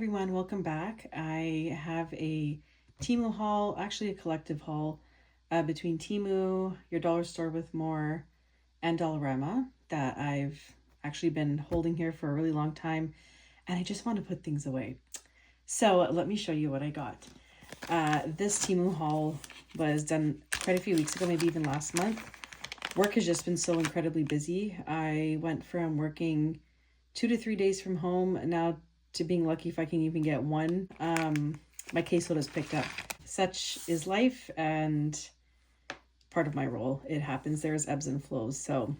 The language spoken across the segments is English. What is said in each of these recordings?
everyone, welcome back. I have a Temu haul, actually a collective haul between Temu, your dollar store with more, and Dollarama that I've actually been holding here for a really long time, and I just want to put things away. So let me show you what I got. This Temu haul was done quite a few weeks ago, maybe even last month. Work has just been so incredibly busy. I went from working 2 to 3 days from home now to being lucky if I can even get one. My caseload has picked up. Such is life and part of my role. It happens. There's ebbs and flows. So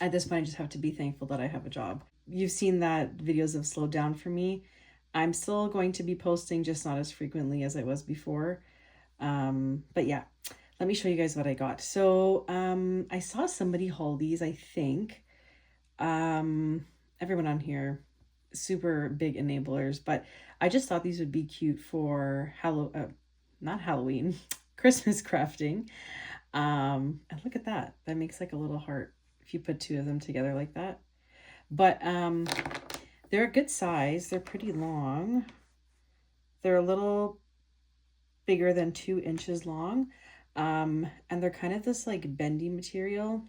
at this point, I just have to be thankful that I have a job. You've seen that videos have slowed down for me. I'm still going to be posting, just not as frequently as I was before. But yeah, let me show you guys what I got. So I saw somebody haul these, I think. Everyone on here, super big enablers, but I just thought these would be cute for not Halloween, Christmas crafting. And look at that. That makes like a little heart if you put two of them together like that. But they're a good size. They're pretty long. They're a little bigger than 2 inches long. And they're kind of this like bendy material.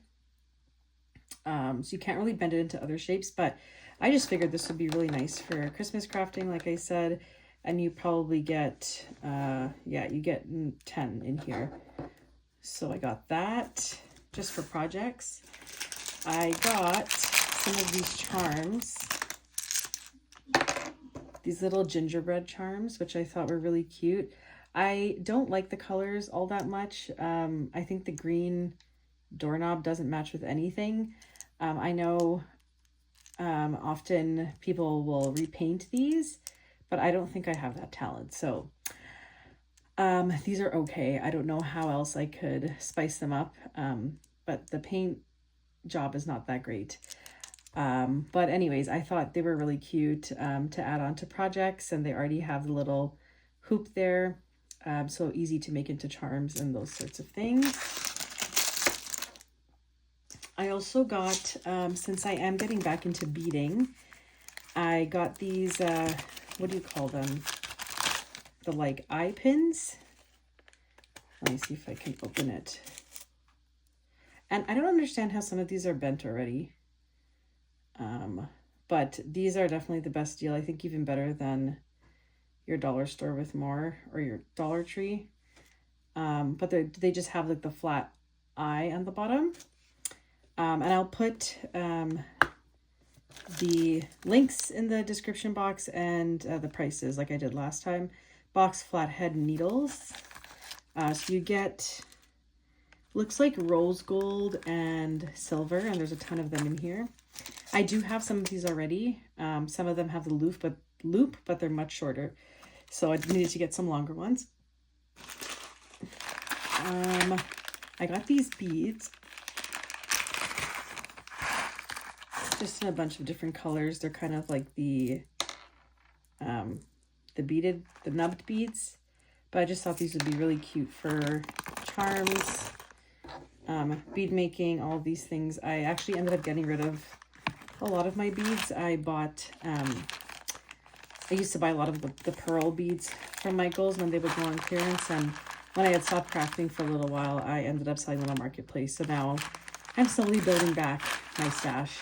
So you can't really bend it into other shapes, but I just figured this would be really nice for Christmas crafting, like I said. And you probably get, you get 10 in here. So I got that just for projects. I got some of these charms, these little gingerbread charms, which I thought were really cute. I don't like the colors all that much. I think the green doorknob doesn't match with anything. I know often people will repaint these, but I don't think I have that talent. So these are okay. I don't know how else I could spice them up, but the paint job is not that great. But anyways, I thought they were really cute to add on to projects, and they already have the little hoop there, so easy to make into charms and those sorts of things. I also got, since I am getting back into beading, I got these, what do you call them? The like eye pins. Let me see if I can open it. And I don't understand how some of these are bent already. But these are definitely the best deal. I think even better than your dollar store with more or your Dollar Tree. But they just have like the flat eye on the bottom. And I'll put the links in the description box and the prices like I did last time. Box flathead needles. So you get, looks like rose gold and silver, and there's a ton of them in here. I do have some of these already. Some of them have the loop, but they're much shorter. So I needed to get some longer ones. I got these beads. Just in a bunch of different colors. They're kind of like the nubbed beads. But I just thought these would be really cute for charms, bead making, all of these things. I actually ended up getting rid of a lot of my beads. I bought, I used to buy a lot of the pearl beads from Michael's when they would go on clearance. And when I had stopped crafting for a little while, I ended up selling them on Marketplace. So now I'm slowly building back my stash.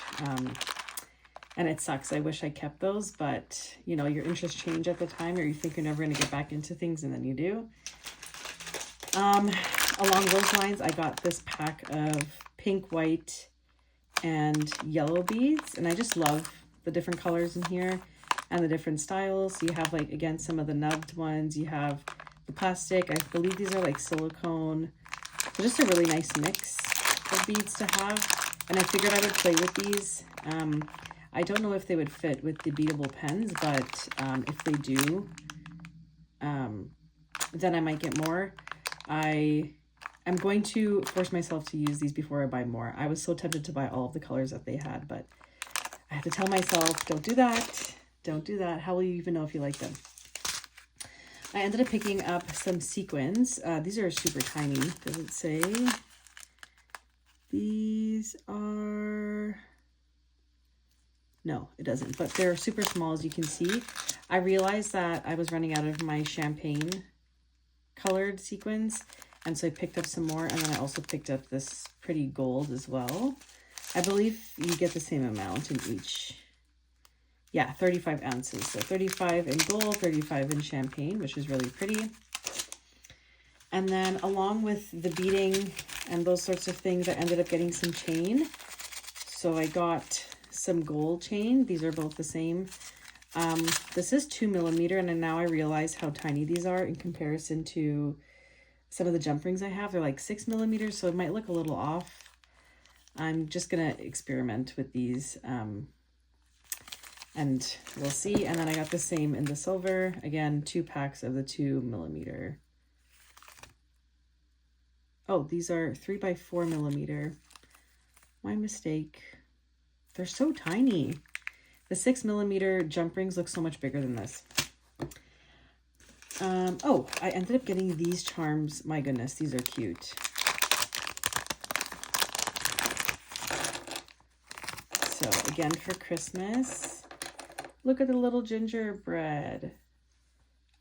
And it sucks. I wish I kept those, but you know, your interests change at the time, or you think you're never going to get back into things, and then you do. Along those lines, I got this pack of pink, white, and yellow beads, and I just love the different colors in here and the different styles. So you have like, again, some of the nubbed ones. You have the plastic. I believe these are like silicone. So just a really nice mix of beads to have. And I figured I would play with these. I don't know if they would fit with the beadable pens, but if they do, then I might get more. I'm going to force myself to use these before I buy more. I was so tempted to buy all of the colors that they had, but I have to tell myself, don't do that. Don't do that. How will you even know if you like them? I ended up picking up some sequins. These are super tiny. Does it say? These are No, it doesn't, but they're super small, as you can see. I realized that I was running out of my champagne colored sequins, and so I picked up some more, and then I also picked up this pretty gold as well. I believe you get the same amount in each. Yeah, 35 ounces. So 35 in gold, 35 in champagne, which is really pretty. And then along with the beading and those sorts of things, I ended up getting some chain. So I got some gold chain. These are both the same. This is 2mm, and now I realize how tiny these are in comparison to some of the jump rings I have. They're like 6mm, so it might look a little off. I'm just gonna experiment with these, and we'll see. And then I got the same in the silver. Again, 2 packs of the 2mm. Oh, these are 3x4mm. My mistake. They're so tiny. The 6mm jump rings look so much bigger than this. Oh, I ended up getting these charms. My goodness, these are cute. So again, for Christmas, look at the little gingerbread.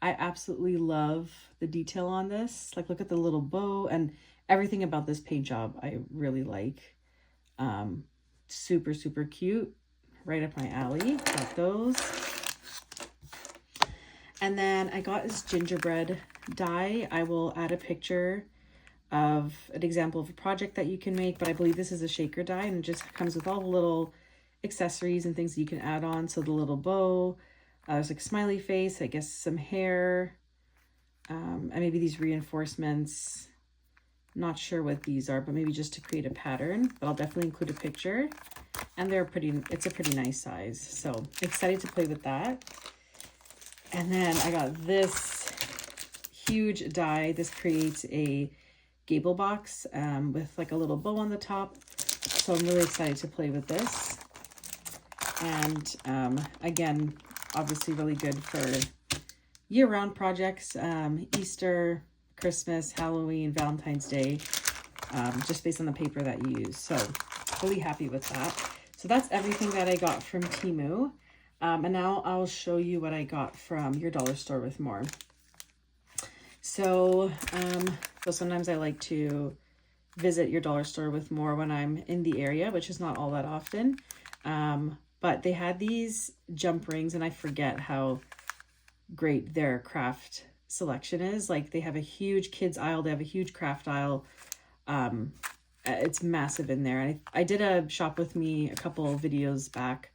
I absolutely love the detail on this. Like, look at the little bow, and everything about this paint job I really like. Super, super cute. Right up my alley. Got those. And then I got this gingerbread die. I will add a picture of an example of a project that you can make, but I believe this is a shaker die, and it just comes with all the little accessories and things that you can add on. So the little bow, there's like a smiley face, I guess some hair, and maybe these reinforcements. Not sure what these are, but maybe just to create a pattern. But I'll definitely include a picture. And it's a pretty nice size. So excited to play with that. And then I got this huge die. This creates a gable box with like a little bow on the top. So I'm really excited to play with this. And again, obviously really good for year-round projects, Easter, Christmas, Halloween, Valentine's Day, just based on the paper that you use. So really happy with that. So that's everything that I got from Temu. And now I'll show you what I got from your dollar store with more. So sometimes I like to visit your dollar store with more when I'm in the area, which is not all that often. But they had these jump rings, and I forget how great their craft selection is. Like, they have a huge kids aisle, they have a huge craft aisle. It's massive in there. And I did a shop with me a couple videos back,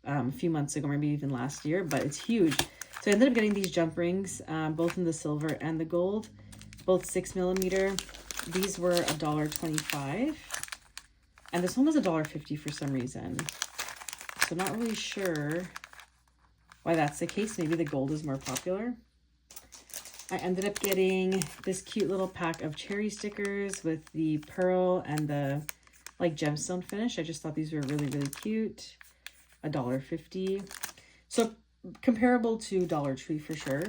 a few months ago, maybe even last year, but it's huge. So I ended up getting these jump rings, both in the silver and the gold, both 6mm. These were $1.25, and this one was $1.50 for some reason. So not really sure why that's the case. Maybe the gold is more popular. I ended up getting this cute little pack of cherry stickers with the pearl and the like gemstone finish. I just thought these were really, really cute. $1.50. So comparable to Dollar Tree for sure.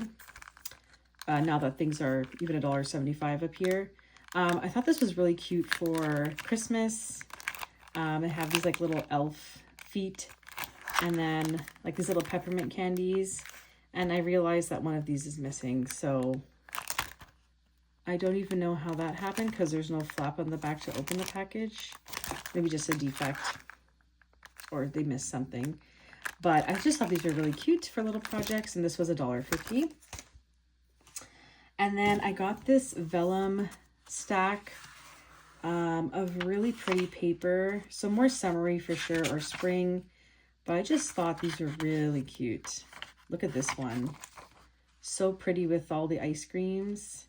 Now that things are even $1.75 up here. I thought this was really cute for Christmas. I have these like little elf feet, and then like these little peppermint candies. And I realized that one of these is missing, so I don't even know how that happened because there's no flap on the back to open the package. Maybe just a defect, or they missed something. But I just thought these were really cute for little projects, and this was $1.50. And then I got this vellum stack of really pretty paper. So more summery for sure, or spring. But I just thought these were really cute. Look at this one. So pretty with all the ice creams.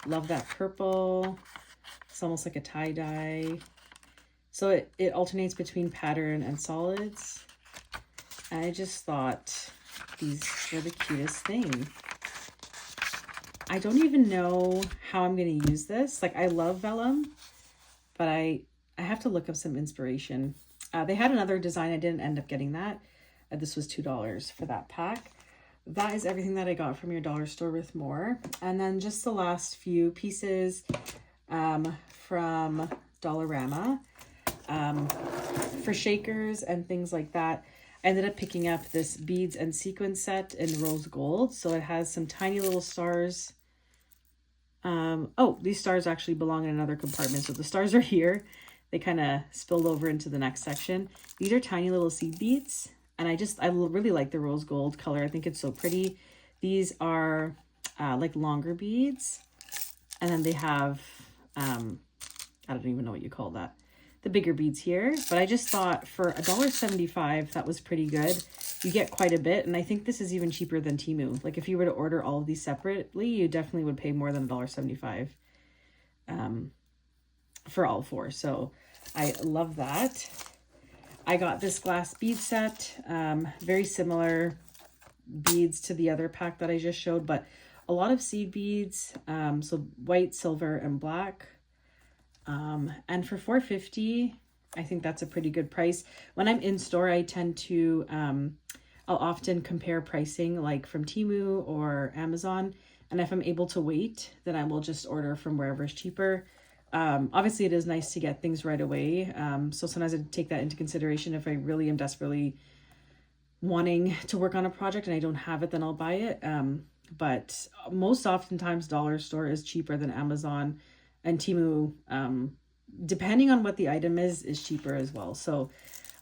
Love that purple. It's almost like a tie-dye. So it alternates between pattern and solids. And I just thought these were the cutest thing. I don't even know how I'm going to use this. Like, I love vellum, but I have to look up some inspiration. They had another design. I didn't end up getting that. This was $2 for that pack. That is everything that I got from your dollar store with more. And then just the last few pieces from Dollarama for shakers and things like that. I ended up picking up this beads and sequins set in rose gold. So it has some tiny little stars. Oh, these stars actually belong in another compartment. So the stars are here. They kind of spilled over into the next section. These are tiny little seed beads. And I really like the rose gold color. I think it's so pretty. These are like longer beads. And then they have, I don't even know what you call that, the bigger beads here. But I just thought for $1.75, that was pretty good. You get quite a bit. And I think this is even cheaper than Temu. Like if you were to order all of these separately, you definitely would pay more than $1.75 for all four. So I love that. I got this glass bead set, very similar beads to the other pack that I just showed, but a lot of seed beads, so white, silver, and black. And for $4.50, I think that's a pretty good price. When I'm in store, I tend to, I'll often compare pricing like from Temu or Amazon. And if I'm able to wait, then I will just order from wherever is cheaper. Obviously it is nice to get things right away. So sometimes I take that into consideration. If I really am desperately wanting to work on a project and I don't have it, then I'll buy it. But most oftentimes dollar store is cheaper than Amazon, and Temu, depending on what the item is cheaper as well. So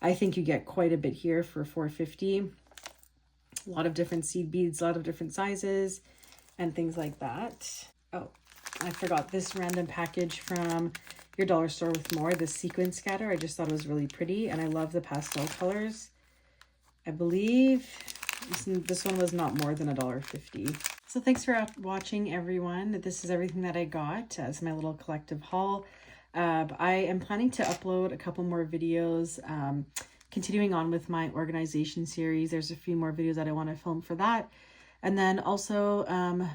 I think you get quite a bit here for $4.50. A lot of different seed beads, a lot of different sizes and things like that. Oh, I forgot this random package from your dollar store with more, the sequin scatter. I just thought it was really pretty, and I love the pastel colors. I believe this one was not more than $1.50. So thanks for watching, everyone. This is everything that I got as my little collective haul. I am planning to upload a couple more videos, continuing on with my organization series. There's a few more videos that I want to film for that. And then also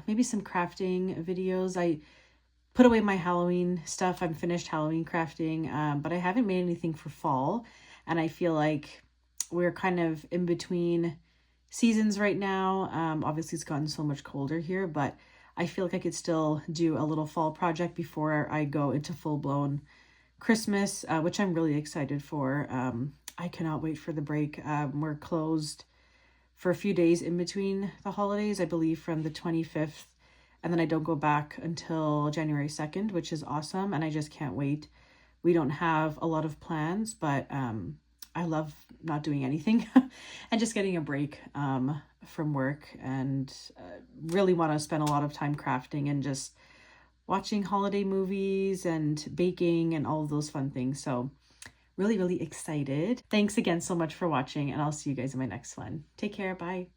maybe some crafting videos. I put away my Halloween stuff. I'm finished Halloween crafting, but I haven't made anything for fall. And I feel like we're kind of in between seasons right now. Obviously, it's gotten so much colder here, but I feel like I could still do a little fall project before I go into full-blown Christmas, which I'm really excited for. I cannot wait for the break. We're closed for a few days in between the holidays, I believe from the 25th, and then I don't go back until January 2nd, which is awesome, and I just can't wait. We don't have a lot of plans, but I love not doing anything and just getting a break from work, and really want to spend a lot of time crafting and just watching holiday movies and baking and all of those fun things. So really, really excited. Thanks again so much for watching, and I'll see you guys in my next one. Take care. Bye.